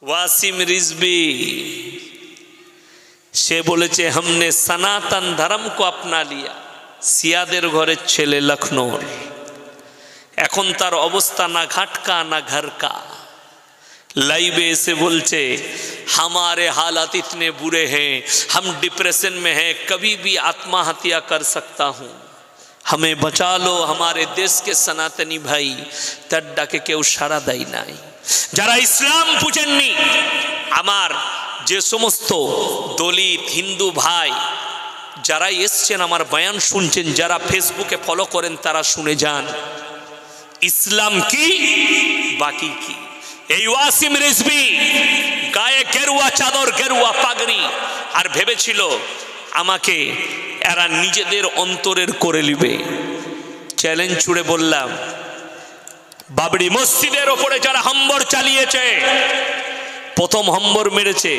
ওয়াসিম রিজভী সে বলেছে हमने सनातन धर्म को अपना लिया। সিয়াদের ঘরের ছেলে লখনৌর, এখন তার অবস্থা না ঘাটকা না ঘরকা। लाइवे से बोलते हमारे हालात इतने बुरे हैं, हम डिप्रेशन में हैं, कभी भी आत्महत्या कर सकता हूँ, हमें बचा लो हमारे देश के सनातनी भाई। তার ডাকে কেউ সাড়া দেয় নাই। যারা ইসলাম বুঝেননি, আমার যে সমস্ত দলিত হিন্দু ভাই যারা এসছেন আমার বয়ান শুনছেন, যারা ফেসবুকে ফলো করেন তারা শুনে যান ইসলাম কি বাকি কি। এই ওয়াসিম রিজভী গায়ে গেরুয়া চাদর গেরুয়া পাগড়ি আর ভেবেছিল আমাকে এরা নিজেদের অন্তরের করে নিবে। চ্যালেঞ্জ ছুড়ে বললাম, বাবরি মসজিদের ওপরে যারা হামবর চালিয়েছে, প্রথম হামবর মেরেছে,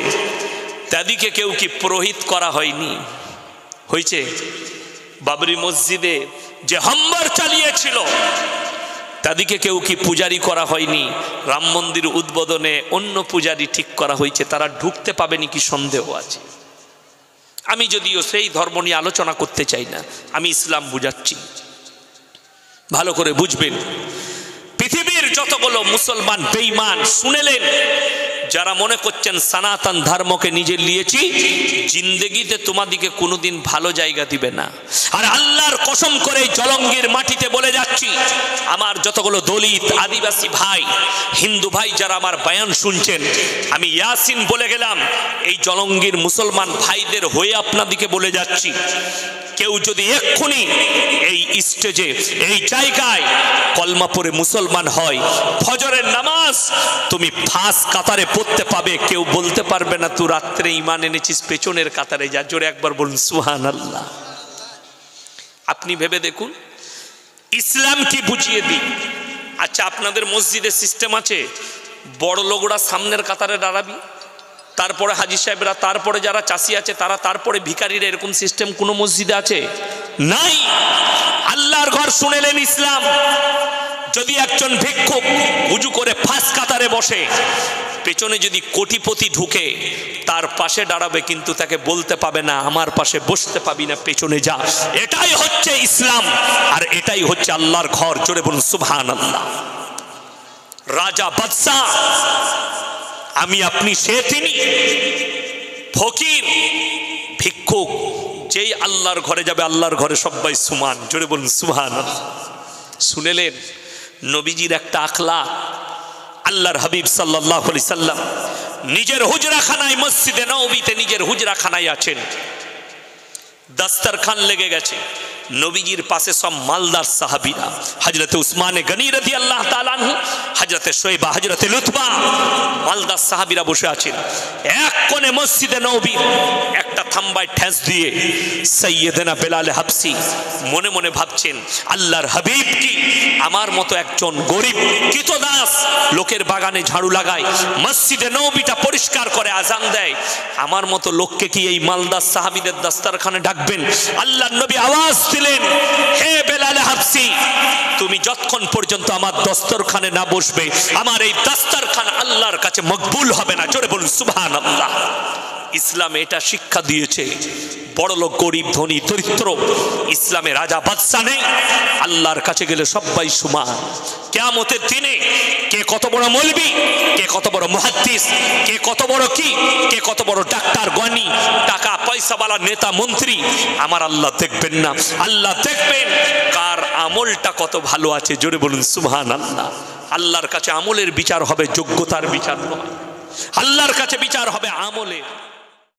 তাদেরকে কেউ কি পুরোহিত করা হয়নি? হয়েছে? বাবরি মসজিদে যে হামবর চালিয়েছিল তাদেরকে কেউ কি পূজারি করা হয়নি? রাম মন্দির উদ্বোধনে অন্য পূজারি ঠিক করা হয়েছে, তারা ঢুকতে পাবেনি কি সন্দেহ আছে? আমি যদিও সেই ধর্ম নিয়ে আলোচনা করতে চাই না, আমি ইসলাম বুঝাচ্ছি, ভালো করে বুঝবেন। পৃথিবীর যতগুলো মুসলমান বেঈমান শুনেলেন, যারা মনে করছেন সনাতন ধর্মকে নিজে নিয়েছি, জিন্দেগিতে তোমাদিকে কোনোদিন ভালো জায়গা দিবে না। আর আল্লাহর কসম করে জলঙ্গির মাটিতে বলে যাচ্ছি, আমার যতগুলো দলিত আদিবাসী ভাই হিন্দু ভাই যারা আমার বয়ান শুনছেন, আমি ইয়াসিন বলে গেলাম, এই জলঙ্গির মুসলমান ভাইদের হয়ে আপনাদিকে বলে যাচ্ছি, কেউ যদি এক্ষুনি এই স্টেজে এই জায়গায় কলমা পড়ে মুসলমান হয়, ফজরের নামাজ তুমি ফার্স্ট কাতারে পড়তে পাবে, কেউ বলতে পারবে না তুই রাত্রে ঈমান এনেছিস, পেছনের কাতারে যা। জোরে একবার বলুন সুবহানাল্লাহ। আপনি ভেবে দেখুন, ইসলাম কি বুঝিয়ে দিই। আচ্ছা, আপনাদের মসজিদে সিস্টেম আছে বড় লোকরা সামনের কাতারে দাঁড়াবি, তারপরে হাজি সাহেবরা, তারপরে যারা চাষি আছে তারা, তারপরে ভিখারিরা, এরকম সিস্টেম কোন মসজিদে আছে? নাই। আল্লাহর ঘর শুনেলেন ইসলাম। যদি একজন ভিক্ষুক উজু করে ফার্স্ট কাতারে বসে, পেছনে যদি কোটিপতি ঢুকে তার পাশে দাঁড়াবে, কিন্তু তাকে বলতে পাবে না আমার পাশে বসতে পাবি না, পেছনে যা। এটাই হচ্ছে ইসলাম, আর এটাই হচ্ছে আল্লাহর ঘর। জোরে বলুন সুবহানাল্লাহ। রাজা বাদশাহ আমি আপনি সে তিনি, ফকির ভিক্ষুক যেই আল্লাহর ঘরে যাবে, আল্লাহর ঘরে সবাই সমান। জোরে বলুন সুবহানাল্লাহ। শুনেলেন নবীজির একটা আখলাক, আল্লাহর হাবিব সাল্লাল্লাহু আলাইহি সাল্লাম নিজের হুজরাখানায়, মসজিদে নববীতে নিজের হুজরাখানায় আছেন, দস্তরখান লেগে গেছে, নবীজির পাশে সব মালদার সাহাবীরা, হযরতে উসমানে গনি রাদিয়াল্লাহু তাআলা আনহু, হযরতে শোয়েবা, হযরতে লুতবা, মালদার সাহাবীরা বসে আছেন। এক কোণে মসজিদে নববীর একটা থাম্বায় ঠেস দিয়ে সাইয়্যিদনা বেলাল হাবসি মনে মনে ভাবছেন, আল্লাহর হাবিব কি আমার মতো একজন গরিব কৃতদাস লোকের বাগানে ঝাড়ু লাগায়, মসজিদে নববীটা পরিষ্কার করে, আজান দেয়, আমার মতো লোককে কি এই মালদার সাহাবীদের দস্তরখানে ডাকবেন? আল্লাহর নবী আওয়াজ দিলেন, হে বেলাল হাবসি, তুমি যতক্ষণ পর্যন্ত আমার দস্তরখানে না বসবে, আমার এই দস্তরখান আল্লাহর কাছে মকবুল হবে না। জোরে বলুন সুবহানাল্লাহ। ইসলাম এটা শিক্ষা দিয়েছে, বড় লোক গরিব ধনী দরিদ্র ইসলামে রাজা বাদশা নেই, আল্লাহর কাছে গেলে সবাই সমান। কিয়ামতের দিনে কে কত বড় মৌলবি, কে কত বড় মুহাদ্দিস, কে কত বড় কি, কে কত বড় ডাক্তার জ্ঞানী, টাকা পয়সাওয়ালা নেতা মন্ত্রী, আমার আল্লাহ দেখবেন না। আল্লাহ দেখবেন কার আমলটা কত ভালো আছে। জোরে বলুন সুবহানাল্লাহ। আল্লাহর কাছে আমলের বিচার হবে, যোগ্যতার বিচার নয়। আল্লাহর কাছে বিচার হবে আমলের।